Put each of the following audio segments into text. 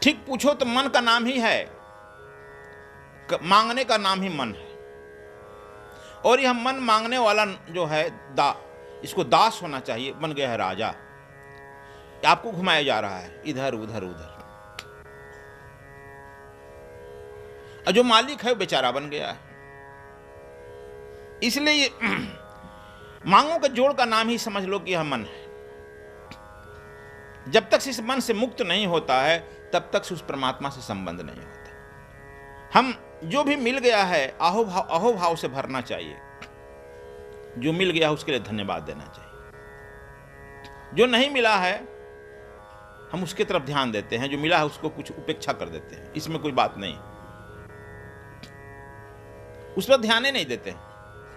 ठीक पूछो तो मन का नाम ही है, मांगने का नाम ही मन है। और यह मन मांगने वाला जो है इसको दास होना चाहिए, बन गया है राजा। आपको घुमाया जा रहा है इधर उधर उधर, और जो मालिक है वो बेचारा बन गया है। इसलिए ये मांगों के जोड़ का नाम ही समझ लो कि यह मन है। जब तक इस मन से मुक्त नहीं होता है तब तक उस परमात्मा से संबंध नहीं होता। हम जो भी मिल गया है अहोभाव से भरना चाहिए। जो मिल गया उसके लिए धन्यवाद देना चाहिए। जो नहीं मिला है हम उसके तरफ ध्यान देते हैं, जो मिला है उसको कुछ उपेक्षा कर देते हैं, इसमें कोई बात नहीं, उस पर ध्यान ही नहीं देते।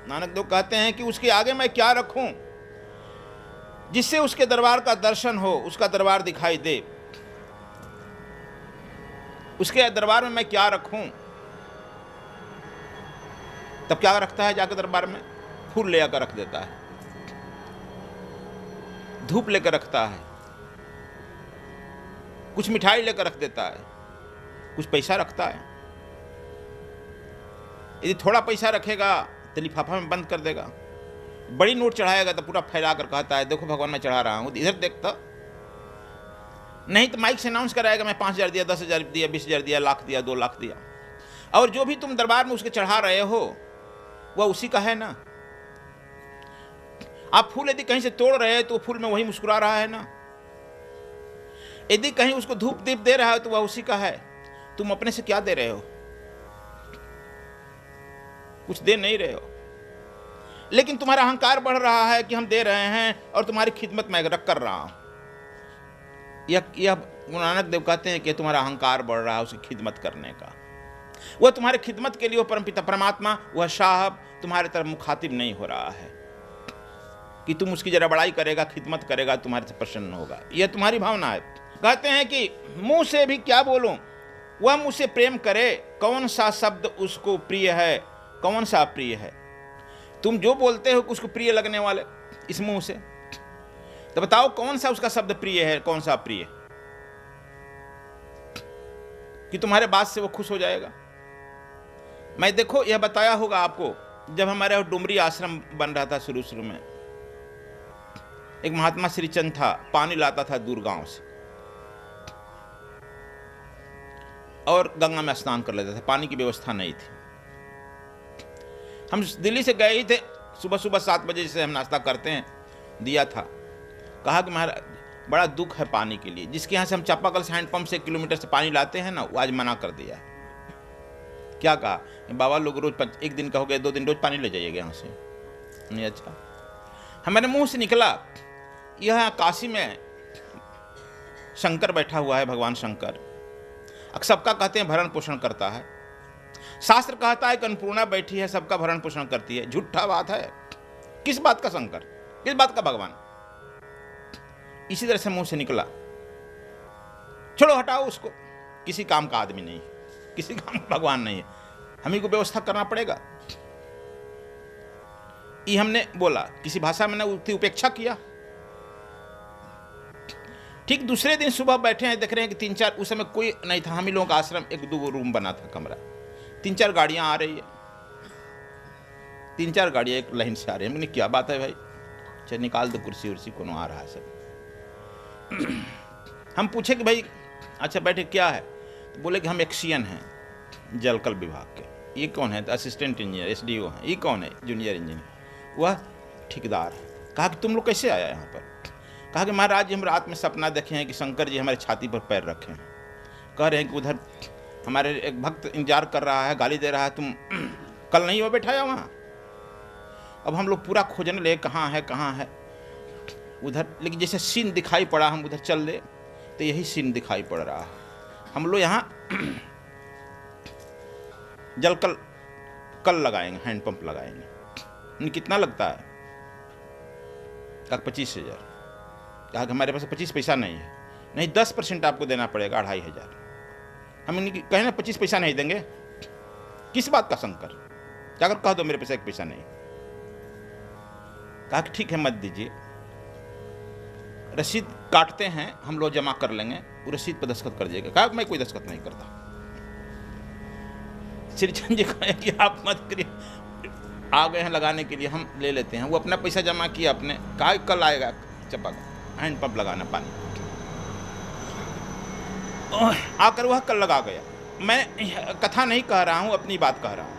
नानक देव कहते हैं कि उसके आगे मैं क्या रखूं जिससे उसके दरबार का दर्शन हो, उसका दरबार दिखाई दे। उसके दरबार में मैं क्या रखूं? तब क्या रखता है जाकर दरबार में? फूल ले आकर रख देता है, धूप लेकर रखता है, कुछ मिठाई लेकर रख देता है, कुछ पैसा रखता है। यदि थोड़ा पैसा रखेगा तो लिफाफा में बंद कर देगा, बड़ी नोट चढ़ाएगा तो पूरा फैला कर कहता है देखो भगवान मैं चढ़ा रहा हूं, इधर देखता। नहीं तो माइक से अनाउंस कराएगा मैं 5,000 दिया, 10,000 दिया, 20,000 दिया, लाख दिया, 2 लाख दिया। और जो भी तुम दरबार में उसके चढ़ा रहे हो वह उसी का है ना। आप फूल यदि कहीं से तोड़ रहे हैं तो फूल में वही मुस्कुरा रहा है ना। यदि कहीं उसको धूप दीप दे रहा है तो वह उसी का है। तुम अपने से क्या दे रहे हो? कुछ दे नहीं रहे हो, लेकिन तुम्हारा अहंकार बढ़ रहा है कि हम दे रहे हैं और तुम्हारी खिदमत मैं कर रहा हूं। यह गुरु नानक देव कहते हैं कि तुम्हारा अहंकार बढ़ रहा है उसकी खिदमत करने का। वह तुम्हारे खिदमत के लिए वो परमपिता परमात्मा, वह साहब तुम्हारे तरफ मुखातिब नहीं हो रहा है कि तुम उसकी जरा बड़ाई करेगा, खिदमत करेगा, तुम्हारे से प्रसन्न होगा। यह तुम्हारी भावना है। कहते हैं कि मुंह से भी क्या बोलूं, वह मुझसे प्रेम करे, कौन सा शब्द उसको प्रिय है, कौन सा अप्रिय है। तुम जो बोलते हो उसको प्रिय लगने वाले इस मुंह से, तो बताओ कौन सा उसका शब्द प्रिय है, कौन सा अप्रिय, कि तुम्हारे बात से वो खुश हो जाएगा। मैं देखो यह बताया होगा आपको, जब हमारे डुमरी आश्रम बन रहा था शुरू शुरू में, एक महात्मा श्रीचंद था, पानी लाता था दूर गांव से और गंगा में स्नान कर लेता था। पानी की व्यवस्था नहीं थी। हम दिल्ली से गए ही थे, सुबह सुबह 7 बजे जैसे हम नाश्ता करते हैं, दिया था। कहा कि महाराज बड़ा दुख है पानी के लिए, जिसके यहाँ से हम चापाकल से हैंडपंप से 1 किलोमीटर से पानी लाते हैं ना, वो आज मना कर दिया है। क्या कहा? बाबा लोग रोज 1 दिन का हो गया, 2 दिन रोज पानी ले जाइएगा यहाँ से। नहीं, अच्छा। हमारे मुंह से निकला, यह काशी में शंकर बैठा हुआ है, भगवान शंकर सबका कहते हैं भरण पोषण करता है। शास्त्र कहता है कि अन्नपूर्णा बैठी है, सबका भरण पोषण करती है। झूठा बात है। किस बात का शंकर, किस बात का भगवान? इसी तरह से मुंह से निकला। छोड़ो, हटाओ उसको, किसी काम का आदमी नहीं, किसी काम का भगवान नहीं है, हम ही को व्यवस्था करना पड़ेगा। ये हमने बोला, किसी भाषा में उसकी उपेक्षा किया। ठीक दूसरे दिन सुबह बैठे हैं, देख रहे हैं कि 3-4, उस समय कोई नहीं था, हम ही लोगों का आश्रम 1-2 रूम बना था, कमरा। 3-4 गाड़ियां आ रही है, 3-4 गाड़ियां एक लाइन से आ रही है। हमने क्या बात है भाई, चल निकाल दो कुर्सी उर्सी, कौन आ रहा है सब। हम पूछे कि भाई अच्छा बैठे, क्या है? तो बोले कि हम एक्सियन हैं जलकल विभाग के। ये कौन है? असिस्टेंट इंजीनियर, SDO हैं। ये कौन है? Junior engineer. वह ठेकेदार है। कहा कि तुम लोग कैसे आया यहाँ पर? कहा कि महाराज जी हम रात में सपना देखे हैं कि शंकर जी हमारे छाती पर पैर रखे हैं। कह रहे हैं कि उधर हमारे एक भक्त इंतजार कर रहा है, गाली दे रहा है, तुम कल नहीं हो बैठाया वहाँ। अब हम लोग पूरा खोजने लगे कहाँ है कहाँ है उधर, लेकिन जैसे सीन दिखाई पड़ा, हम उधर चल दे तो यही सीन दिखाई पड़ रहा है। हम लोग यहाँ जल कल लगाएंगे, हैंडपंप लगाएंगे। कितना लगता है? कहा 25,000। कहा कि हमारे पास 25 पैसा नहीं है। नहीं, 10% आपको देना पड़ेगा, 2,500। हम कहें ना 25 पैसा नहीं देंगे। किस बात का शंकर? जाकर कह दो मेरे पास 1 पैसा नहीं। कहा कि ठीक है मत दीजिए, रसीद काटते हैं, हम लोग जमा कर लेंगे, वो रसीद पर दस्तखत कर देगा। कहा मैं कोई दस्तखत नहीं करता। श्री चंद जी कहे कि आप मत करिए, आ गए हैं लगाने के लिए, हम ले लेते हैं। वो अपना पैसा जमा किया अपने, कहा कल आएगा चपाक हैंड पंप लगाना पानी, आकर वह कल लगा गया। मैं कथा नहीं कह रहा हूँ, अपनी बात कह रहा हूँ।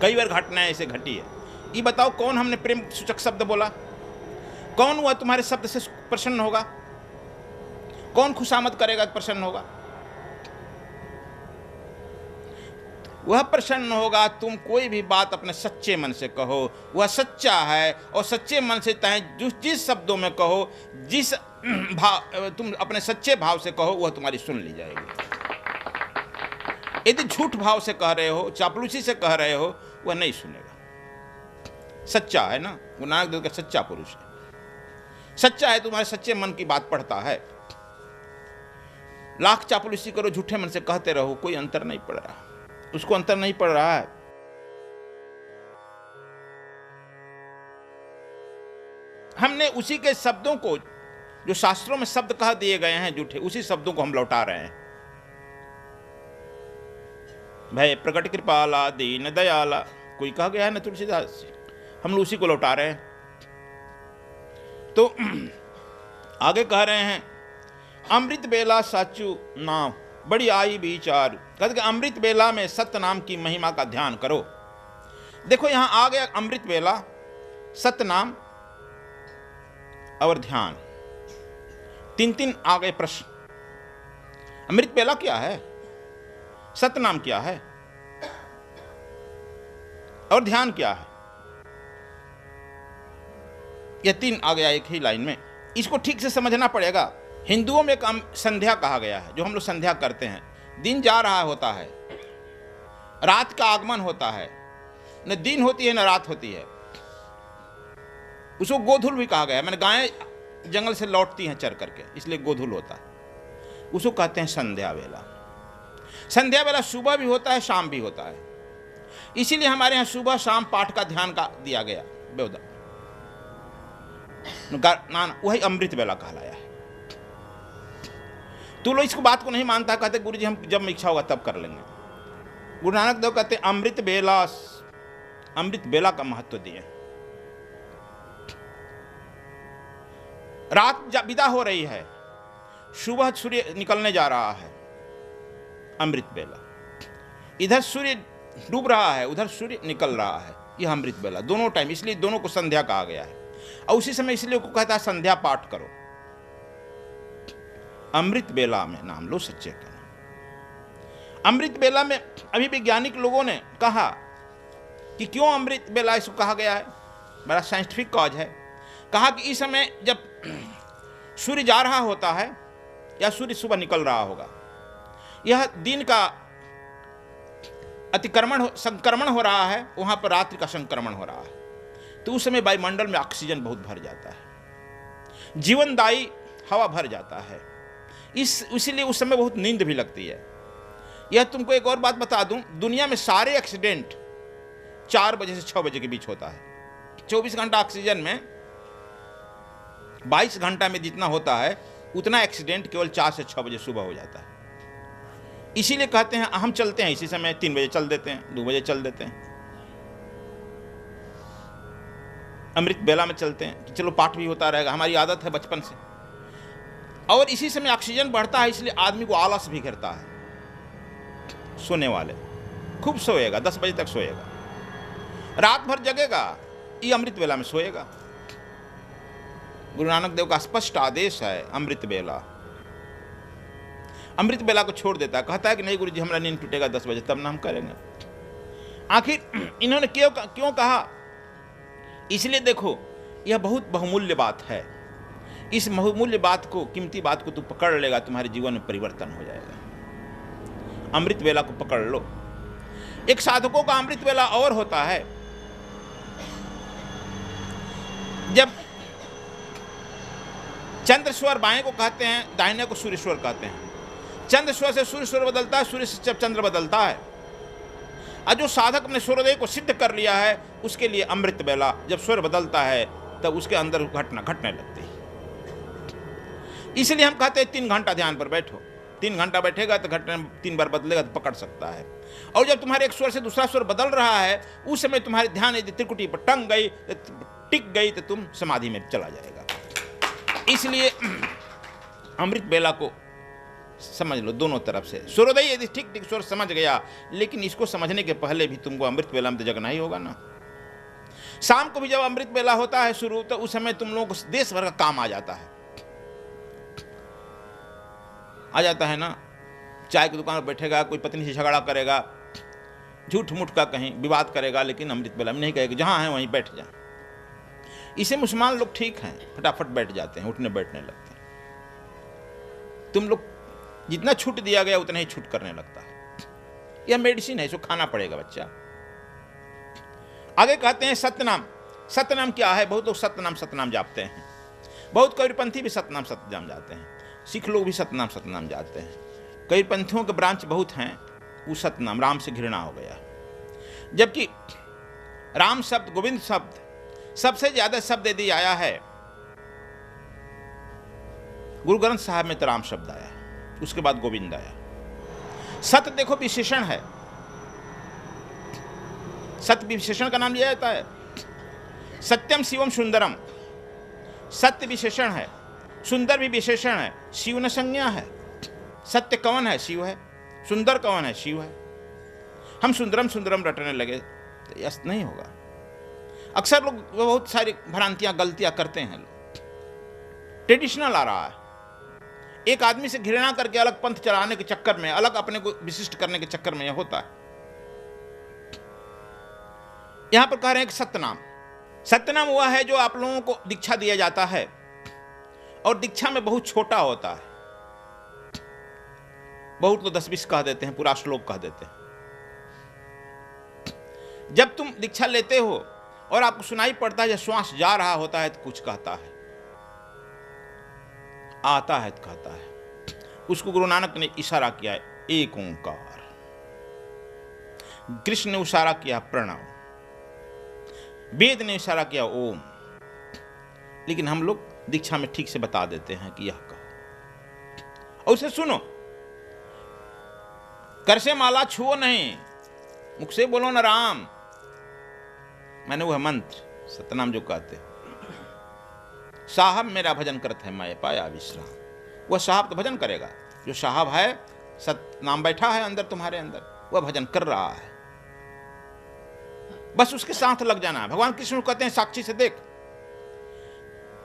कई बार घटनाएं ऐसे घटी है। ये बताओ कौन हमने प्रेम सूचक शब्द बोला? कौन हुआ तुम्हारे शब्द से प्रसन्न होगा? कौन खुशामद करेगा, प्रसन्न होगा? वह प्रसन्न होगा तुम कोई भी बात अपने सच्चे मन से कहो, वह सच्चा है। और सच्चे मन से चाहे जिस शब्दों में कहो, जिस भाव तुम अपने सच्चे भाव से कहो, वह तुम्हारी सुन ली जाएगी। यदि झूठ भाव से कह रहे हो, चापलूसी से कह रहे हो, वह नहीं सुनेगा। सच्चा है ना, वो नानक देव का सच्चा पुरुष है, सच्चा है, तुम्हारे सच्चे मन की बात पढ़ता है। लाख चापलूसी करो, झूठे मन से कहते रहो, कोई अंतर नहीं पड़ रहा, उसको अंतर नहीं पड़ रहा है। हमने उसी के शब्दों को, जो शास्त्रों में शब्द कह दिए गए हैं झूठे, उसी शब्दों को हम लौटा रहे हैं। भय प्रकट कृपाला दीन दयाला, कोई कहा गया है ना तुलसीदास से, हम लोग उसी को लौटा रहे हैं। तो आगे कह रहे हैं, अमृत बेला साचू नाम बड़ी आई विचार। कहते कि अमृत बेला में सत्य नाम की महिमा का ध्यान करो। देखो यहां आ गया अमृत बेला, सत्य नाम और ध्यान, तीन आ गए प्रश्न। अमृत बेला क्या है, सत्य नाम क्या है, और ध्यान क्या है? यह तीन आ गया एक ही लाइन में। इसको ठीक से समझना पड़ेगा। हिंदुओं में एक संध्या कहा गया है, जो हम लोग संध्या करते हैं। दिन जा रहा होता है, रात का आगमन होता है, न दिन होती है न रात होती है। उसको गोधुल भी कहा गया है, मैंने गायें जंगल से लौटती हैं चर करके, इसलिए गोधुल होता है। उसको कहते हैं संध्या वेला। संध्या वेला सुबह भी होता है, शाम भी होता है। इसीलिए हमारे यहाँ सुबह शाम पाठ का ध्यान का दिया गया बेवदा, वही अमृत वेला कहलाया है। तो लोग इसको बात को नहीं मानता, कहते गुरु जी हम जब इच्छा होगा तब कर लेंगे। गुरु नानक देव कहते अमृत बेला, अमृत बेला का महत्व दिए। रात विदा हो रही है, सुबह सूर्य निकलने जा रहा है, अमृत बेला। इधर सूर्य डूब रहा है, उधर सूर्य निकल रहा है, यह अमृत बेला, दोनों टाइम। इसलिए दोनों को संध्या कहा गया है। और उसी समय इसलिए को कहता है संध्या पाठ करो। अमृत बेला में नाम लो सच्चे का। अमृत बेला में अभी वैज्ञानिक लोगों ने कहा कि क्यों अमृत बेला इसको कहा गया है, बड़ा साइंटिफिक कॉज है। कहा कि इस समय जब सूर्य जा रहा होता है या सूर्य सुबह निकल रहा होगा, यह दिन का संक्रमण हो रहा है, वहां पर रात्रि का संक्रमण हो रहा है। तो उस समय वायुमंडल में ऑक्सीजन बहुत भर जाता है, जीवनदायी हवा भर जाता है। इसीलिए उस समय बहुत नींद भी लगती है। यह तुमको एक और बात बता दूं, दुनिया में सारे एक्सीडेंट 4 बजे से 6 बजे के बीच होता है। 24 घंटा ऑक्सीजन में 22 घंटा में जितना होता है, उतना एक्सीडेंट केवल 4 से 6 बजे सुबह हो जाता है। इसीलिए कहते हैं हम चलते हैं इसी समय, 3 बजे चल देते हैं, 2 बजे चल देते हैं, अमृत बेला में चलते हैं कि चलो पाठ भी होता रहेगा। हमारी आदत है बचपन से। और इसी समय ऑक्सीजन बढ़ता है, इसलिए आदमी को आलस भी घेरता है। सोने वाले खूब सोएगा, 10 बजे तक सोएगा, रात भर जगेगा, ये अमृत बेला में सोएगा। गुरु नानक देव का स्पष्ट आदेश है, अमृत बेला। अमृत बेला को छोड़ देता है, कहता है कि नहीं गुरु जी हमारा नींद टूटेगा 10 बजे, तब ना हम करेंगे। आखिर इन्होंने क्यों कहा? इसलिए देखो यह बहुत बहुमूल्य बात है। इस बहुमूल्य बात को, कीमती बात को तू पकड़ लेगा, तुम्हारे जीवन में परिवर्तन हो जाएगा। अमृत वेला को पकड़ लो। एक साधकों का अमृत वेला और होता है, जब चंद्र स्वर बाएं को कहते हैं, दाहिने को सूर्य स्वर कहते हैं। चंद्र स्वर से सूर्य स्वर बदलता है, सूर्य से जब चंद्र बदलता है। और जो साधक अपने सूर्योदय को सिद्ध कर लिया है, उसके लिए अमृत बेला, जब स्वर बदलता है तब उसके अंदर घटना घटने लगती है। इसलिए हम कहते हैं 3 घंटा ध्यान पर बैठो। 3 घंटा बैठेगा तो घंटे 3 बार बदलेगा तो पकड़ सकता है। और जब तुम्हारे एक स्वर से दूसरा स्वर बदल रहा है, उस समय तुम्हारे ध्यान यदि त्रिकुटी पर टंग गई, टिक गई, तो तुम समाधि में चला जाएगा। इसलिए अमृत बेला को समझ लो दोनों तरफ से। सूर्योदय यदि ठीक ठीक स्वर समझ गया, लेकिन इसको समझने के पहले भी तुमको अमृत बेला में तो जगना ही होगा ना। शाम को भी जब अमृत बेला होता है शुरू, तो उस समय तुम लोगों को देश भर का काम आ जाता है ना। चाय की दुकान पर बैठेगा, कोई पत्नी से झगड़ा करेगा, झूठ मूठ का कहीं विवाद करेगा, लेकिन अमृत बेला में नहीं कहेगा जहां है वहीं बैठ जा। इसे मुसलमान लोग ठीक हैं, फटाफट बैठ जाते हैं, उठने बैठने लगते हैं। तुम लोग जितना छूट दिया गया उतना ही छूट करने लगता है। यह मेडिसिन है, इसको खाना पड़ेगा बच्चा। आगे कहते हैं सत्यनाम। सत्यनाम क्या है? बहुत लोग सत्यनाम जापते हैं। बहुत कबीरपंथी भी सत्यनाम जाते हैं। सिख लोग भी सत्यनाम जाते हैं। कबीरपंथियों के ब्रांच बहुत हैं। वो सत्यनाम, राम से घृणा हो गया। जबकि राम शब्द, गोविंद शब्द, सबसे ज्यादा शब्द यदि आया है गुरु ग्रंथ साहब में, तो राम शब्द आया, उसके बाद गोविंद आया। सत्य देखो विशेषण है, सत्य विशेषण का नाम लिया जाता है। सत्यम शिवम सुंदरम, सत्य विशेषण है, सुंदर भी विशेषण है, शिव न संज्ञा है। सत्य कौन है? शिव है। सुंदर कौन है? शिव है। हम सुंदरम रटने लगे तो यह नहीं होगा। अक्सर लोग बहुत सारी भ्रांतियां, गलतियां करते हैं। ट्रेडिशनल आ रहा है, एक आदमी से घृणा करके अलग पंथ चलाने के चक्कर में, अलग अपने को विशिष्ट करने के चक्कर में यह होता है। यहां पर कह रहे हैं कि सत्यनाम। सत्यनाम हुआ है जो आप लोगों को दीक्षा दिया जाता है, और दीक्षा में बहुत छोटा होता है। बहुत तो 10-20 कह देते हैं, पूरा श्लोक कह देते हैं। जब तुम दीक्षा लेते हो और आपको सुनाई पड़ता है, जब श्वास जा रहा होता है तो कुछ कहता है, आता है तो कहता है। उसको गुरु नानक ने इशारा किया है, एक ओंकार। कृष्ण ने इशारा किया प्रणव, वेद ने इशारा किया ओम। लेकिन हम लोग दीक्षा में ठीक से बता देते हैं कि यह कहो, और उसे सुनो। कर से माला छुओ नहीं, मुख से बोलो न राम। मैंने वह मंत्र सतनाम जो कहते, साहब मेरा भजन करते हैं मैं पाया विश्राम। वह साहब तो भजन करेगा, जो साहब है, सतनाम बैठा है अंदर तुम्हारे अंदर, वह भजन कर रहा है। बस उसके साथ लग जाना है। भगवान कृष्ण कहते हैं साक्षी से देख।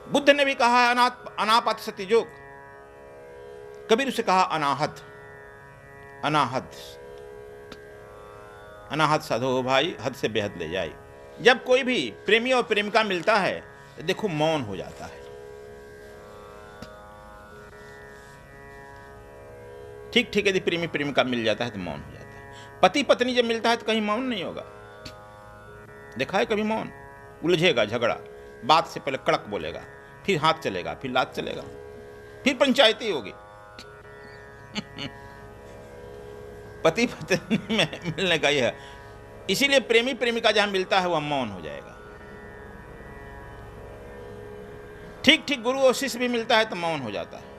बुद्ध ने भी कहा है अनापत सती योग। कबीर उसे कहा अनाहत। अनाहत साधो भाई, हद से बेहद ले जाए। जब कोई भी प्रेमी और प्रेमिका मिलता है तो देखो मौन हो जाता है। ठीक ठीक यदि प्रेमी प्रेमिका मिल जाता है तो मौन हो जाता है। पति पत्नी जब मिलता है तो कहीं मौन नहीं होगा। देखा है कभी मौन? उलझेगा झगड़ा, बात से पहले कड़क बोलेगा, फिर हाथ चलेगा, फिर लात चलेगा, फिर पंचायती होगी। पति पत्नी में मिलने का यह, इसीलिए प्रेमी प्रेमिका जहां मिलता है वह मौन हो जाएगा। ठीक ठीक गुरु और शिष्य भी मिलता है तो मौन हो जाता है।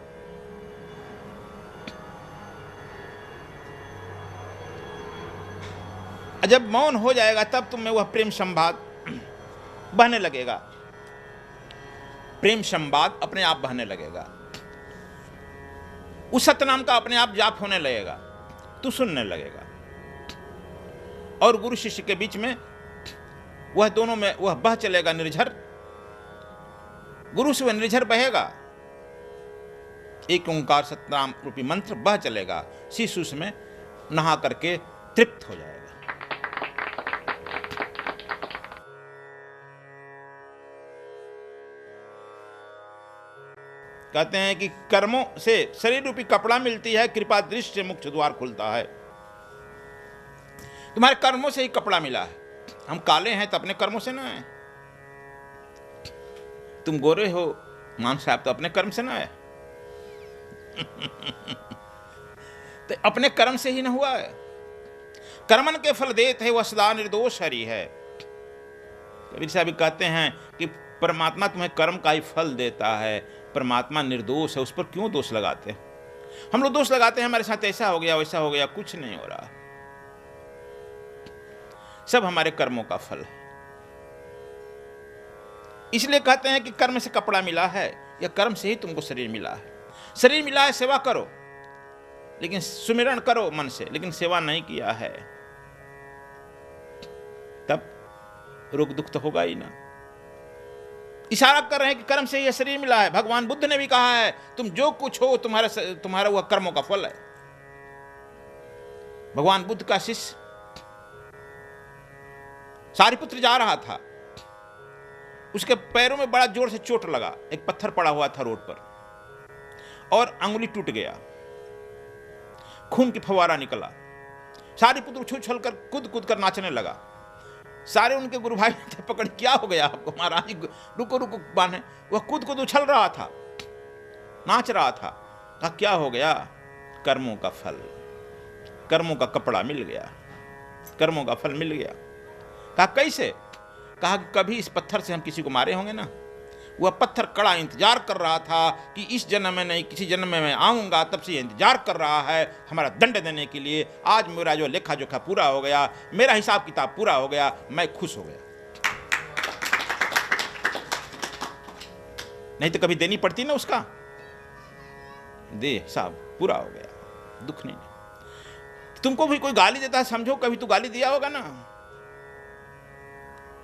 जब मौन हो जाएगा तब तुम में वह प्रेम संवाद बहने लगेगा। प्रेम संवाद अपने आप बहने लगेगा। उस सतनाम का अपने आप जाप होने लगेगा, तू सुनने लगेगा। और गुरु शिष्य के बीच में वह दोनों में वह बह चलेगा निर्झर। गुरु से वह निर्झर बहेगा। एक ओंकार सतनाम रूपी मंत्र बह चलेगा। शिष्य उसमें नहा करके तृप्त हो जाएगा। कहते हैं कि कर्मों से शरीर रूपी कपड़ा मिलती है, कृपा दृष्टि से मुख्य द्वार खुलता है। तुम्हारे कर्मों से ही कपड़ा मिला है। हम काले हैं तो अपने कर्मों से ना है। तुम गोरे हो मान साहब तो अपने कर्म से ना है। तो अपने कर्म से ही ना हुआ है। कर्मन के फल देते है वह सदा निर्दोष हरि है। कबीर साहब कहते हैं कि परमात्मा तुम्हें कर्म का ही फल देता है, परमात्मा निर्दोष है, उस पर क्यों दोष लगाते हैं? हम लोग दोष लगाते हैं हमारे साथ ऐसा हो गया वैसा हो गया। कुछ नहीं हो रहा, सब हमारे कर्मों का फल है। इसलिए कहते हैं कि कर्म से कपड़ा मिला है, या कर्म से ही तुमको शरीर मिला है। शरीर मिला है, सेवा करो, लेकिन सुमिरन करो मन से, लेकिन सेवा नहीं किया है तब रोग दुख तो होगा ही ना। इशारा कर रहे हैं कि कर्म से यह शरीर मिला है। भगवान बुद्ध ने भी कहा है तुम जो कुछ हो तुम्हारा वह कर्मों का फल है। भगवान बुद्ध का शिष्य सारिपुत्र जा रहा था, उसके पैरों में बड़ा जोर से चोट लगा। एक पत्थर पड़ा हुआ था रोड पर और अंगुली टूट गया, खून की फवारा निकला। सारिपुत्र उछल उछल कर कूद कूद कर नाचने लगा। सारे उनके गुरु भाई थे, पकड़ क्या हो गया आपको महाराज, रुको रुको बांधे। वह कूद कूद उछल रहा था, नाच रहा था। कहा क्या हो गया? कर्मों का फल, कर्मों का कपड़ा मिल गया, कर्मों का फल मिल गया। कहा कैसे? कहा कि कभी इस पत्थर से हम किसी को मारे होंगे ना। वह पत्थर कड़ा इंतजार कर रहा था कि इस जन्म में नहीं किसी जन्म में मैं आऊंगा, तब से इंतजार कर रहा है हमारा दंड देने के लिए। आज मेरा जो लेखा जोखा पूरा हो गया, मेरा हिसाब किताब पूरा हो गया, मैं खुश हो गया। नहीं तो कभी देनी पड़ती ना उसका, दे हिसाब पूरा हो गया, दुख नहीं। तुमको भी कोई गाली देता है, समझो कभी तू गाली दिया होगा ना,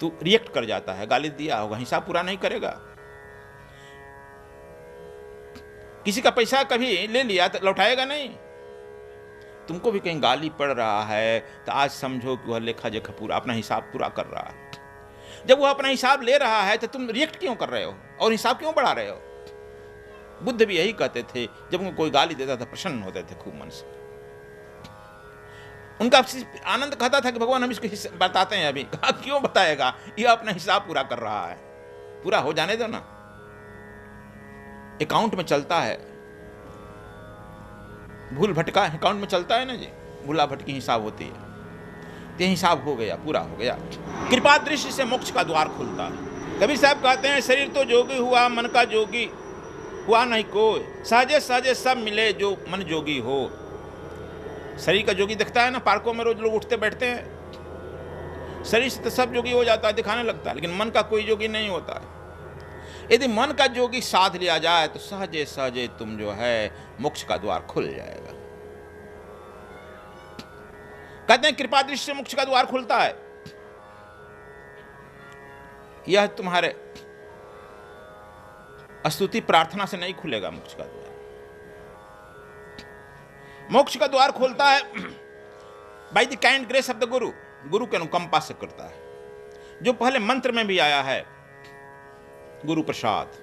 तू रिएक्ट कर जाता है, गाली दिया होगा, हिसाब पूरा नहीं करेगा। किसी का पैसा कभी ले लिया तो लौटाएगा नहीं। तुमको भी कहीं गाली पड़ रहा है तो आज समझो कि वह लेखा जोखा पूरा, अपना हिसाब पूरा कर रहा है। जब वह अपना हिसाब ले रहा है तो तुम रिएक्ट क्यों कर रहे हो और हिसाब क्यों बढ़ा रहे हो? बुद्ध भी यही कहते थे, जब उनको कोई गाली देता था प्रसन्न होते थे खूब मन से। उनका आनंद कहता था कि भगवान हम इसको बताते हैं अभी। कहा क्यों बताएगा, यह अपना हिसाब पूरा कर रहा है, पूरा हो जाने दो ना। अकाउंट में चलता है, भूल भटका अकाउंट में चलता है ना जी, भूला भटकी हिसाब होती है। तो हिसाब हो गया, पूरा हो गया। कृपा दृष्टि से मोक्ष का द्वार खुलता है। कबीर साहब कहते हैं शरीर तो जोगी हुआ, मन का जोगी हुआ नहीं कोई। सहजे सहजे सब मिले जो मन जोगी हो। शरीर का जोगी दिखता है ना, पार्कों में रोज लोग उठते बैठते हैं। शरीर से तो सब जोगी हो जाता है, दिखाने लगता है, लेकिन मन का कोई जोगी नहीं होता है। यदि मन का जोगी साध लिया जाए तो सहजे सहजे तुम जो है मोक्ष का द्वार खुल जाएगा। कहते हैं कृपा दृष्टि से मोक्ष का द्वार खुलता है। यह तुम्हारे स्तुति प्रार्थना से नहीं खुलेगा मोक्ष का द्वार। मोक्ष का द्वार खोलता है by the kind grace of the गुरु, गुरु के अनुकंपा से करता है। जो पहले मंत्र में भी आया है, गुरु प्रसाद।